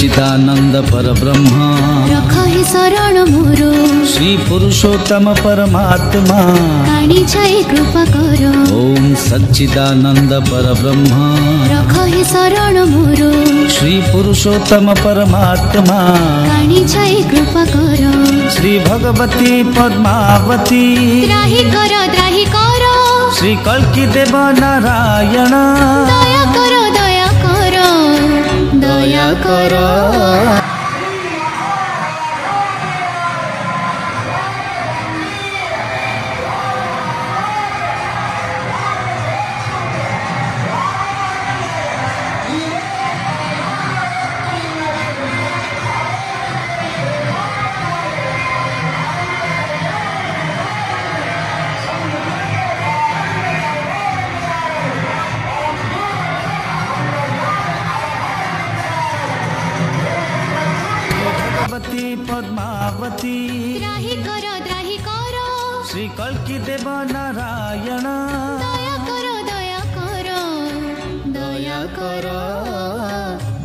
सच्चिदानंद परब्रह्म रखहि शरण मोरो श्री पुरुषोत्तम परमात्मा काणी छाई कृपा कर ओम सच्चिदानंद परब्रह्म रखहि शरण मोरो श्री पुरुषोत्तम परमात्मा काणी छाई कृपा कर श्री भगवती पद्मावती त्राही कर श्री कल्की देव नारायण दया कर दया कर दया कर पद्मावती त्राही कर श्री कल्की देव नारायण दया कर दया कर दया कर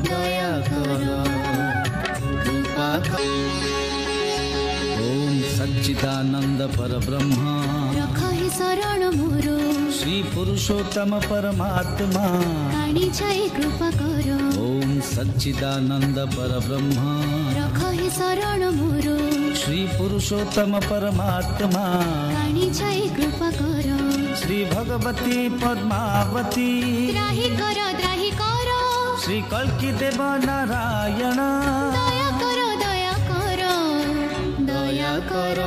दया कर कृपा कर। ओम सच्चिदानंद परब्रह्म रखहि शरण मोरो श्री पुरुषोत्तम परमात्मा काणी छाई कृपा कर ओम सच्चिदानंद परब्रह्म रखहि शरण मोरो श्री पुरुषोत्तम परमात्मा काणी छाई कृपा कर श्री भगवती पद्मावती त्राही कर श्री कल्की देव नारायण दया कर दया कर दया कर